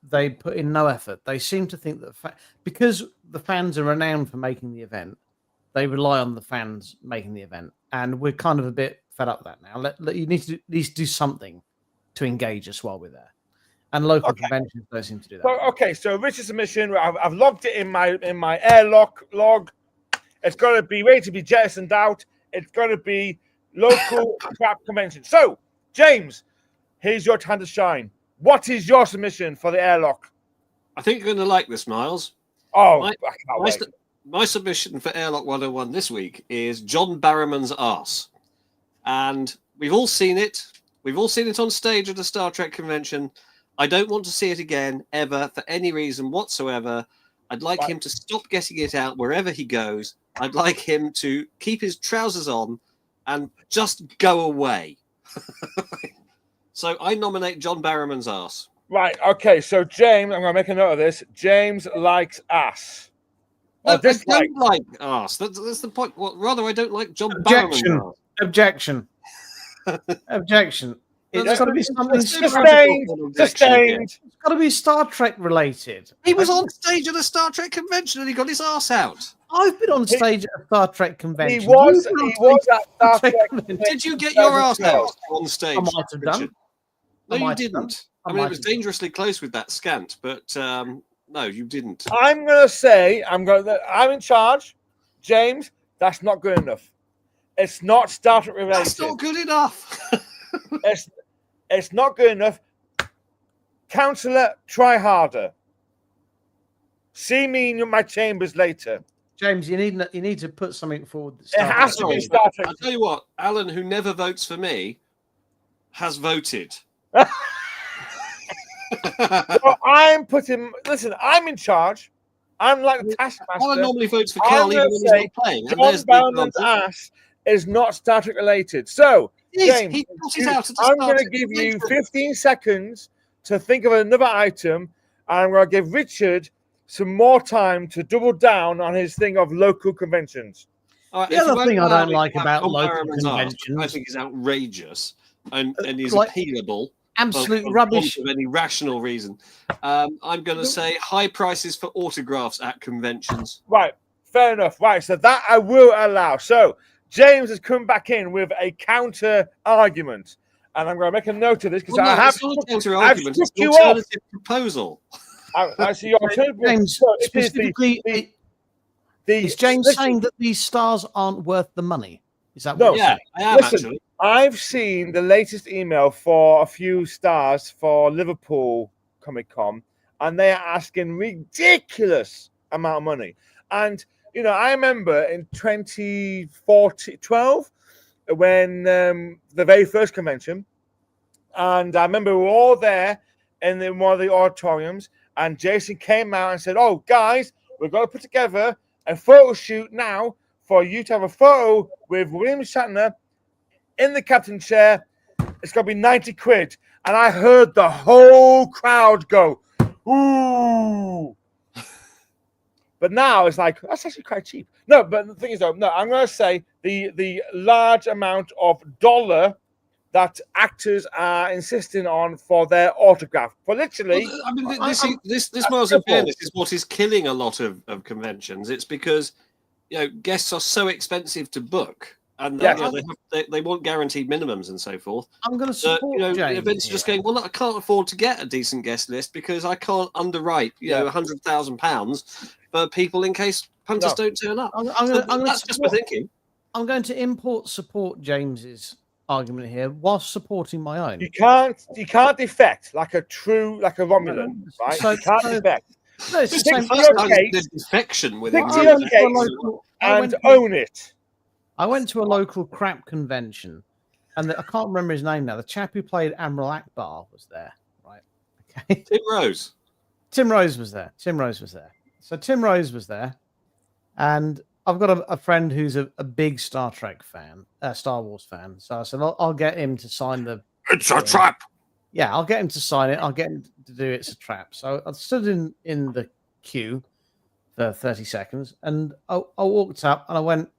they put in no effort. They seem to think that because the fans are renowned for making the event, they rely on the fans making the event, and we're kind of a bit fed up with that now. You need to at least do something to engage us while we're there, and local conventions don't seem to do that. So Richard's submission, I've logged it in my Airlock log. It's going to be ready to be jettisoned out. It's going to be local crap convention. So, James, here's your time to shine. What is your submission for the Airlock? I think you're going to like this, Miles. Oh, I can't wait. My submission for Airlock 101 this week is John Barrowman's arse. And we've all seen it. We've all seen it on stage at a Star Trek convention. I don't want to see it again, ever, for any reason whatsoever. I'd like him to stop getting it out wherever he goes. I'd like him to keep his trousers on and just go away. So I nominate John Barrowman's arse. Right, okay, so James, I'm going to make a note of this. James likes ass. No, I don't like arse. That's the point. Well, rather, I don't like John Barrowman's arse. Objection. Objection. It's got to be something sustained. It's got to be Star Trek related. He was on stage at a Star Trek convention and he got his arse out. I've been on stage at a Star Trek convention. He was at Star Trek convention. Did you get your arse out on stage? I might have done. No, you didn't. I mean, it was dangerously close with that scant, but no, you didn't. I'm going to say, I'm in charge. James, that's not good enough. It's not Star Trek related. That's not good enough. It's not good enough. Counselor, try harder. See me in my chambers later. James, you need to put something forward. It has to be Star Trek. I'll tell you what, Alan, who never votes for me, has voted. Well, listen, I'm in charge. I'm like the taskmaster. Alan normally votes for Carl even when he's not playing. And John there's the Barrowman's example. ass is not Star Trek related. So, James, He got it out at the I'm start going to of give the you section. 15 seconds to think of another item, and I'm going to give Richard some more time to double down on his thing of local conventions. All right, The if you other won't thing I allow don't me to like have about John local Barrowman's ass, conventions- I think is outrageous and is Like, appealable. absolute for rubbish. want of any rational reason. I'm going to say high prices for autographs at conventions. Right, fair enough. Right, so that I will allow. So, James has come back in with a counter argument, and I'm going to make a note of this because Well, no, I have it's not a counter I've argument. It's struck an you off. alternative proposal. I see your alternative. James, So it is specifically, is James listen, saying that these stars aren't worth the money? Is that No. what you're Yeah, saying? I am Listen, actually. I've seen the latest email for a few stars for Liverpool Comic Con, and they are asking ridiculous amount of money. And you know, I remember in 2012 when the very first convention, and I remember we were all there in one of the auditoriums, and Jason came out and said, "Oh, guys, we're going to put together a photo shoot now for you to have a photo with William Shatner in the captain chair. It's going to be 90 quid." And I heard the whole crowd go, "Ooh." But now it's like, that's actually quite cheap. No, but the thing is, though, no, I'm going to say the large amount of dollar that actors are insisting on for their autograph. For literally, Well, I mean, this that's Miles in simple. fairness is what is killing a lot of conventions. It's because guests are so expensive to book, and Yes. they want guaranteed minimums and so forth. I'm going to That support James. events are just here. going, well, look, I can't afford to get a decent guest list because I can't underwrite £100,000 for people in case punters don't turn up. That's just my thinking. I'm going to support James's argument here while supporting my own. You can't defect like a Romulan, right? So- you can't so- defect. No, it's the Stick same. to First your time case. there's defection with Stick it. to your I went case to a local- I and went to- own it. I went to a local crap convention, and I can't remember his name now. The chap who played Admiral Akbar was there, right? Okay. Tim Rose. Tim Rose was there. So Tim Rose was there, and I've got a friend who's a big Star Trek fan, Star Wars fan. So I said, I'll get him to sign the. It's a trap. Yeah, I'll get him to sign it. I'll get him to do It's a Trap. So I stood in the queue for 30 seconds, and I walked up and I went,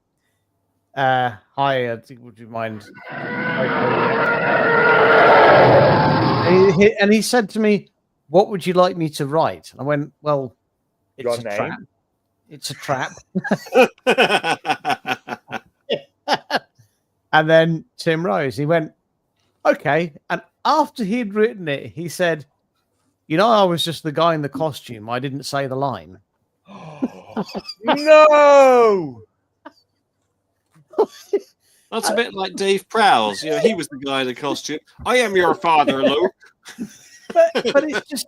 "Hi, would you mind?" And he said to me, "What would you like me to write?" And I went, "Well, it's Your a name? trap. It's a trap." And then Tim Rose, he went, "Okay." And after he'd written it, he said, I was just the guy in the costume. I didn't say the line. No. That's a bit like Dave Prowse. He was the guy in the costume. I am your father, Luke. But it's just,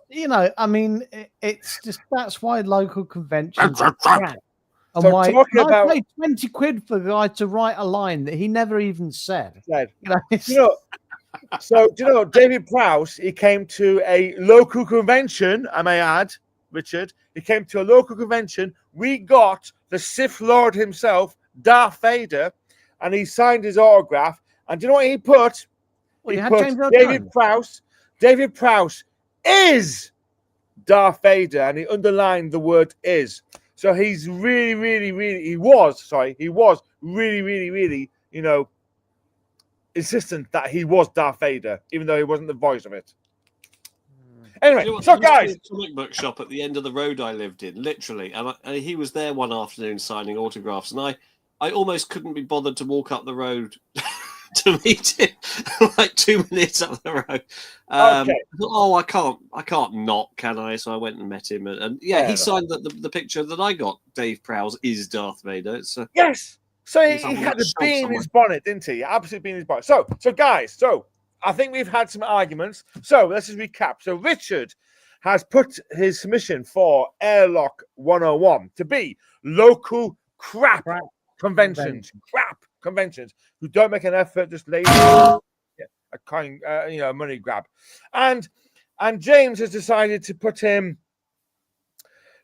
I mean, it's just, that's why local conventions are crap. And So why talking about- I paid 20 quid for the guy to write a line that he never even said. So, do you know, David Prowse, he came to a local convention, I may add, Richard. He came to a local convention. We got the Sith Lord himself, Darth Vader, and he signed his autograph. And do you know what he put? Well, He you had put James Earl David Jones. Prowse. David Prowse is Darth Vader, and he underlined the word "is." So he's really, really, really. He was really, really, really, insistent that he was Darth Vader, even though he wasn't the voice of it. Anyway, so there used guys, to be a comic book shop at the end of the road I lived in, literally, and he was there one afternoon signing autographs, and I almost couldn't be bothered to walk up the road to meet him, like 2 minutes up the road. Okay. I can't not, can I? So I went and met him, and Fair he enough. signed the picture that I got. Dave Prowse is Darth Vader. It's yes. So He's he on had the a shelf bee in somewhere. his bonnet, didn't he? Absolutely bee in his bonnet. So guys, I think we've had some arguments. So let's just recap. So Richard has put his submission for Airlock 101 to be local crap conventions, who don't make an effort, just lazy, a kind, money grab, and James has decided to put him,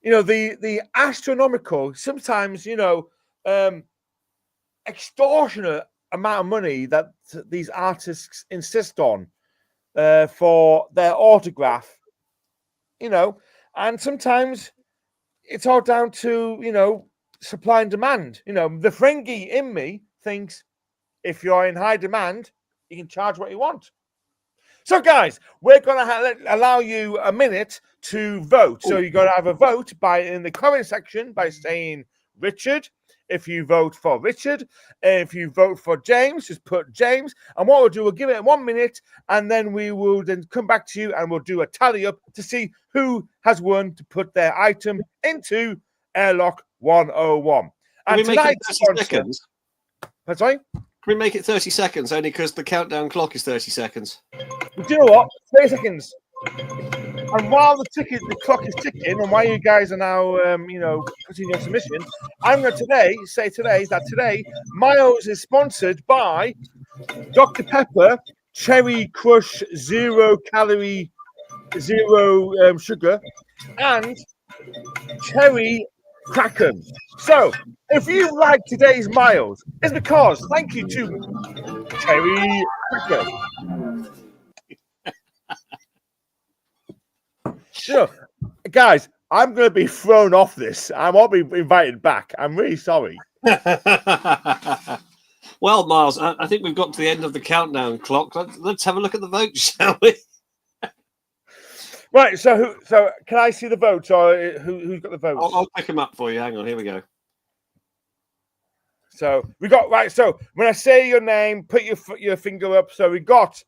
the astronomical, sometimes extortionate amount of money that these artists insist on for their autograph, and sometimes it's all down to supply and demand. The Ferengi in me thinks if you're in high demand, you can charge what you want. So, guys, we're going to allow you a minute to vote. So you're going to have a vote in the comment section by saying Richard. If you vote for Richard, if you vote for James, just put James. And what we'll do, we'll give it 1 minute, and then we will then come back to you and we'll do a tally up to see who has won to put their item into Airlock 101. Can we make it 30 seconds? Sorry? Can we make it 30 seconds? Only because the countdown clock is 30 seconds. Do you know what? 30 seconds. And while the clock is ticking, and while you guys are now, putting your submission, I'm going to say today, Miles is sponsored by Dr. Pepper Cherry Crush 0 calorie, 0 sugar, and Cherry Kraken. So, if you like today's Miles, it's because thank you to Cherry Kraken. Guys, I'm going to be thrown off this. I won't be invited back. I'm really sorry. Well, Miles, I think we've got to the end of the countdown clock. Let's have a look at the vote, shall we? Right. So can I see the votes, or who's got the votes? I'll pick them up for you. Hang on. Here we go. So we got right. So when I say your name, put your finger up. So we got.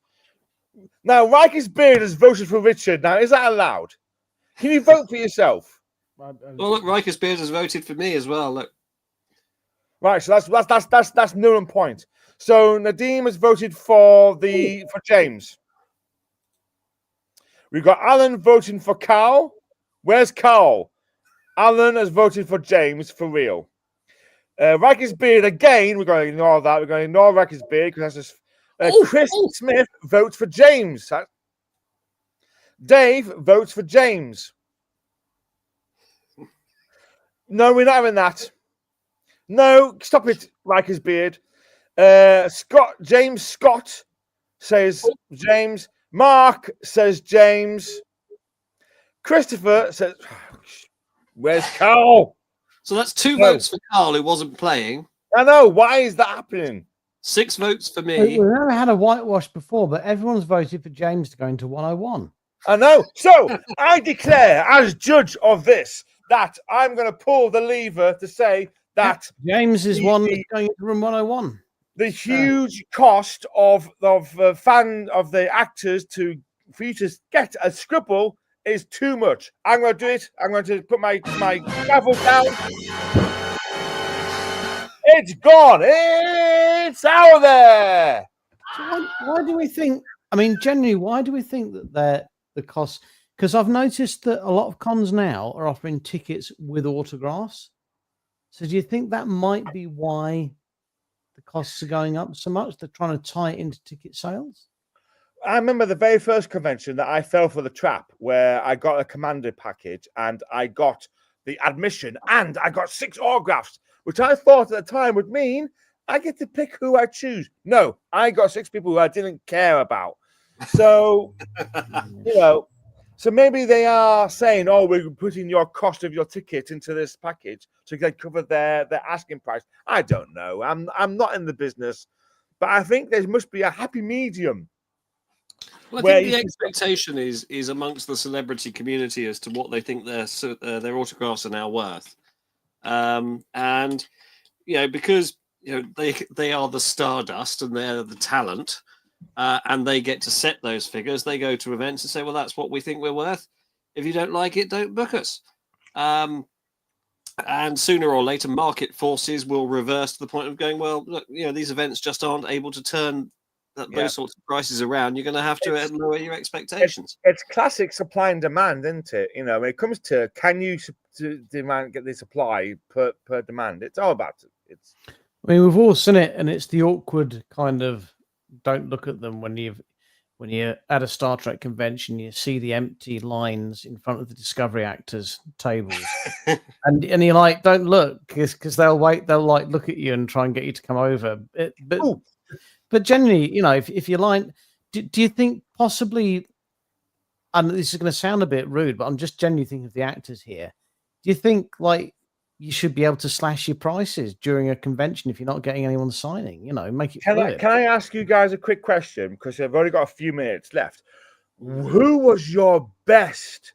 Now, Riker's beard has voted for Richard. Now, is that allowed? Can you vote for yourself? Well, look, Riker's beard has voted for me as well. Look. Right, so that's 0 point. So Nadeem has voted for James. We've got Alan voting for Carl. Where's Carl? Alan has voted for James for real. Riker's beard again. We're going to ignore that. We're going to ignore Riker's beard because that's just. Chris Smith votes for James. Dave votes for James. No, we're not having that. No, stop it, Riker's beard. James Scott says James. Mark says James. Christopher says, where's Carl? So that's 2 votes for Carl, who wasn't playing. I know. Why is that happening? 6 votes for me. We've never had a whitewash before, but everyone's voted for James to go into 101. I know. So I declare, as judge of this, that I'm going to pull the lever to say that James is one that's going into room 101. The huge cost of the actors for you to get a scribble is too much. I'm going to do it. I'm going to put my gavel down. It's gone. It's out there. So why do we think? I mean, generally, why do we think that the cost? Because I've noticed that a lot of cons now are offering tickets with autographs. So do you think that might be why the costs are going up so much? They're trying to tie it into ticket sales. I remember the very first convention that I fell for the trap where I got a commander package and I got the admission and I got 6 autographs, which I thought at the time would mean I get to pick who I choose. No, I got 6 people who I didn't care about. So, so maybe they are saying, oh, we're putting your cost of your ticket into this package to cover their asking price. I don't know. I'm not in the business, but I think there must be a happy medium. Well, I think the expectation is amongst the celebrity community as to what they think their autographs are now worth, and because they are the stardust and they're the talent, and they get to set those figures. They go to events and say, "Well, that's what we think we're worth. If you don't like it, don't book us." And sooner or later, market forces will reverse to the point of going, "Well, look, these events just aren't able to turn those sorts of prices around. You're going to have to lower your expectations." It's classic supply and demand, isn't it? When it comes to can to demand, get the supply per demand. It's all about it. It's I mean, we've all seen it, and it's the awkward kind of don't look at them when you're at a Star Trek convention, you see the empty lines in front of the Discovery actors' tables, and you're like, don't look, because they'll like look at you and try and get you to come over. But generally, if you like, do you think possibly, and this is going to sound a bit rude, but I'm just genuinely thinking of the actors here. Do you think like you should be able to slash your prices during a convention if you're not getting anyone signing? Make it fluid. Can I ask you guys a quick question, because I've only got a few minutes left? Who was your best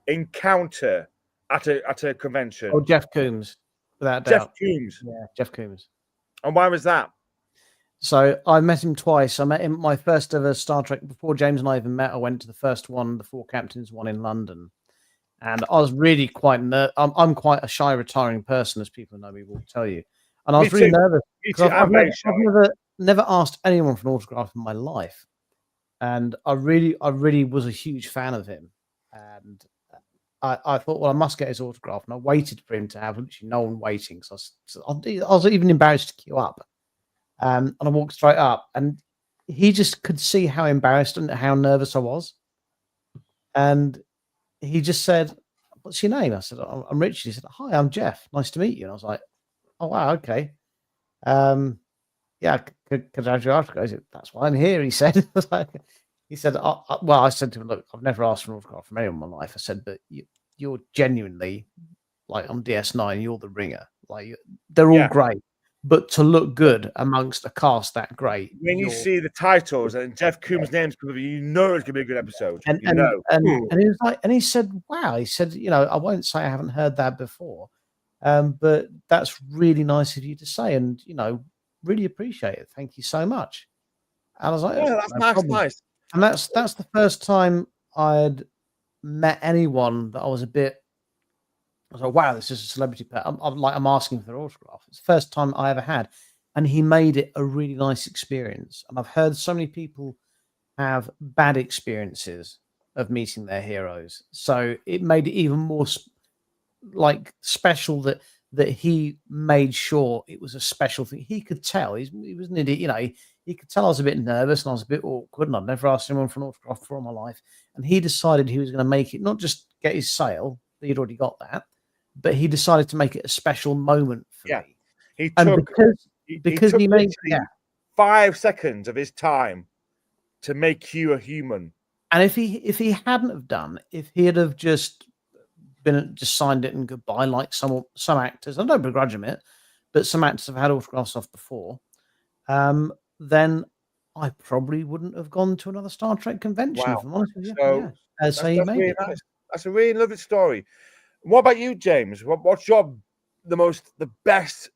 encounter at a convention? Oh, Jeff Coombs, without Jeff doubt. Coombs. Yeah, Jeff Coombs. And why was that? So I met him twice. I met him my first ever Star Trek before James and I even met. I went to the first one, the Four Captains one in London, and I was really quite I'm quite a shy, retiring person, as people who know me will tell you. And I was really nervous because I've never asked anyone for an autograph in my life, and I really was a huge fan of him, and I thought, well, I must get his autograph, and I waited for him to have literally no one waiting, so I was even embarrassed to queue up. And I walked straight up, and he just could see how embarrassed and how nervous I was. And he just said, "What's your name?" I said, "I'm Richard." He said, "Hi, I'm Jeff. Nice to meet you." And I was like, "Oh, wow, okay. Yeah, could I have your autograph?" He said, "That's why I'm here." He said, "He said, well," I said to him, "Look, I've never asked for an autograph from anyone in my life." I said, "But you're genuinely, like, on DS9, you're the ringer. Like, they're all great. But to look good amongst a cast that great, when you see the titles and Jeff Coombs' name's coming, it's going to be a good episode. And he was like, and he said, "Wow," he said, "I won't say I haven't heard that before, but that's really nice of you to say, and really appreciate it. Thank you so much." And I was like, "Yeah, that's nice." And that's the first time I'd met anyone that I was like, "Wow, this is a celebrity pet." I'm asking for their autograph. It's the first time I ever had, and he made it a really nice experience. And I've heard so many people have bad experiences of meeting their heroes, so it made it even more special that he made sure it was a special thing. He could tell he was an idiot, he could tell I was a bit nervous and I was a bit awkward, and I'd never asked anyone for an autograph before in my life. And he decided he was going to make it not just get his sale; he'd already got that. But he decided to make it a special moment for me. He took because he made 5 seconds of his time to make you a human. And if he hadn't have done, if he had have just signed it and goodbye, like some actors, I don't begrudge him it, but some actors have had autographs off before, then I probably wouldn't have gone to another Star Trek convention. Wow. If I'm honest with you. So that's really nice. That's a really lovely story. What about you, James? What's the best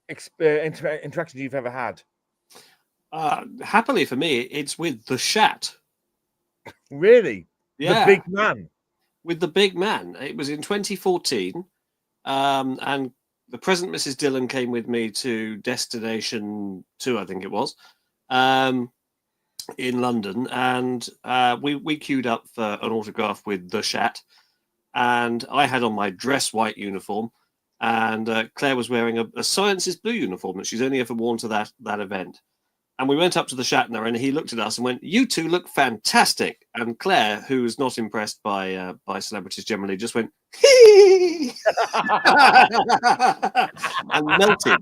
interaction you've ever had? Happily for me, it's with the Shat. Really? Yeah. The big man. With the big man. It was in 2014. And the present Mrs. Dillon came with me to Destination 2, I think it was, in London. And we queued up for an autograph with the Shat. And I had on my dress white uniform, and Claire was wearing a Sciences Blue uniform that she's only ever worn to that event. And we went up to the Shatner, and he looked at us and went, "You two look fantastic." And Claire, who's not impressed by celebrities generally, just went, "Hee!" and melted.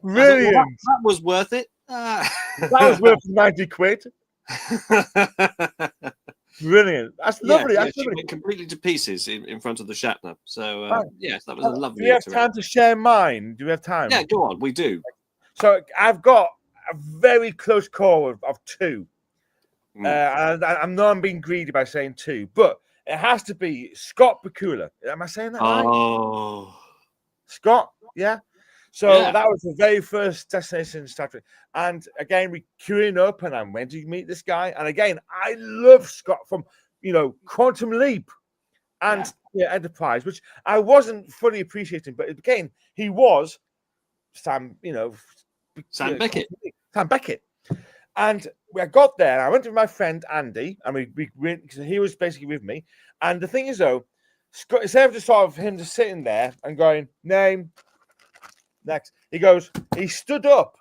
Brilliant. That was worth it. That was worth 90 quid. Brilliant. That's lovely. Yeah, That's she lovely. went completely to pieces in front of the Shatner. So, yes, that was a lovely. Do we have time to share mine? Do we have time? Yeah, go on. We do. So I've got a very close call of two. And I know I'm being greedy by saying two, but it has to be Scott Bakula. Am I saying that right? Oh. Scott, yeah. So that was the very first Destination Star Trek. And again, we queuing up, and I went to meet this guy. And again, I love Scott from, Quantum Leap and Enterprise, which I wasn't fully appreciating. But again, he was Sam Beckett. Sam Beckett. Sam Beckett. And I got there. I went with my friend Andy, and we cause he was basically with me. And the thing is, though, instead of just sort of him just sitting there and going name next, he stood up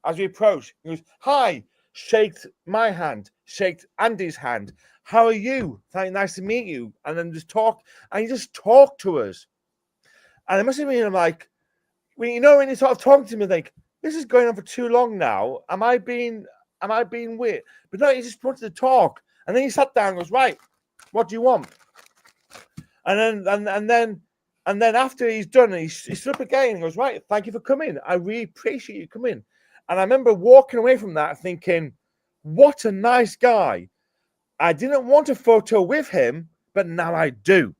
as we approached. He goes, "Hi," shaked my hand, shaked Andy's hand. "How are you? Nice to meet you." And then just talk, and he just talked to us. And it must have been I'm like, when you sort of talking to me, like, this is going on for too long now. Am I being weird? But no, he just wanted to talk. And then he sat down and goes, "Right, what do you want?" And then after he's done, he stood up again and goes, "Right, thank you for coming. I really appreciate you coming." And I remember walking away from that thinking, what a nice guy. I didn't want a photo with him, but now I do.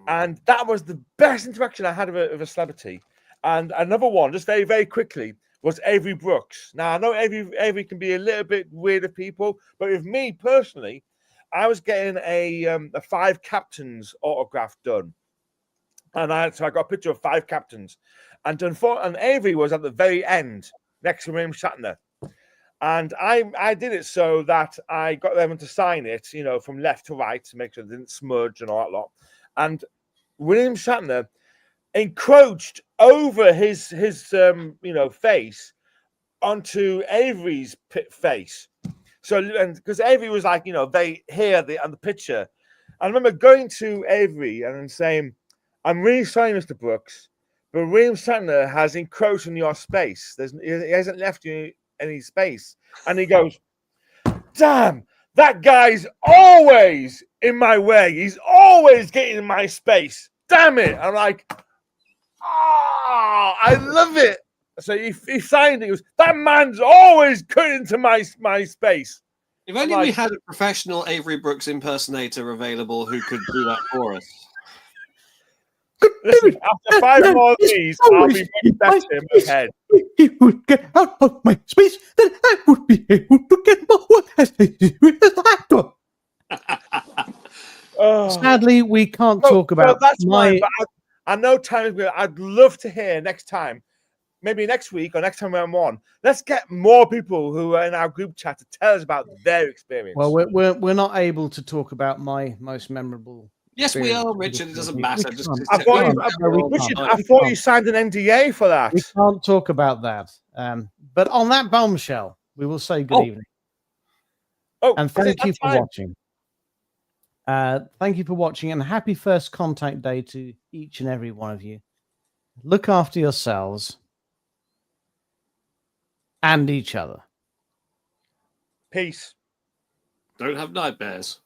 And that was the best interaction I had with a celebrity. And another one, just very, very quickly, was Avery Brooks. Now, I know Avery can be a little bit weird of people, but with me personally, I was getting a 5 captains autograph done. And so I got a picture of 5 captains. And Avery was at the very end, next to William Shatner. And I did it so that I got them to sign it, from left to right to make sure it didn't smudge and all that lot. And William Shatner encroached over his face onto Avery's face. So, and because Avery was like, they hear the picture. I remember going to Avery and saying, "I'm really sorry, Mr. Brooks, but William Shatner has encroached on your space. He hasn't left you any space." And he goes, "Damn, that guy's always in my way. He's always getting in my space. Damn it." I'm like, I love it. So he signed it. He goes, "That man's always cutting into my space." If only we had a professional Avery Brooks impersonator available who could do that for us. Listen, after 5 more of these, I'll be much better in my head. He would get out of my space, then I would be able to get more work as an actor. Sadly, we can't talk about that's fine, but I know time is good. I'd love to hear next time, maybe next week or next time I'm on. Let's get more people who are in our group chat to tell us about their experience. Well, we're not able to talk about my most memorable. Yes, we are, Richard. It doesn't matter. I thought you signed an NDA for that. We can't talk about that. But on that bombshell, we will say good evening. And thank you for watching. Thank you for watching, and happy first contact day to each and every one of you. Look after yourselves and each other. Peace. Don't have nightmares.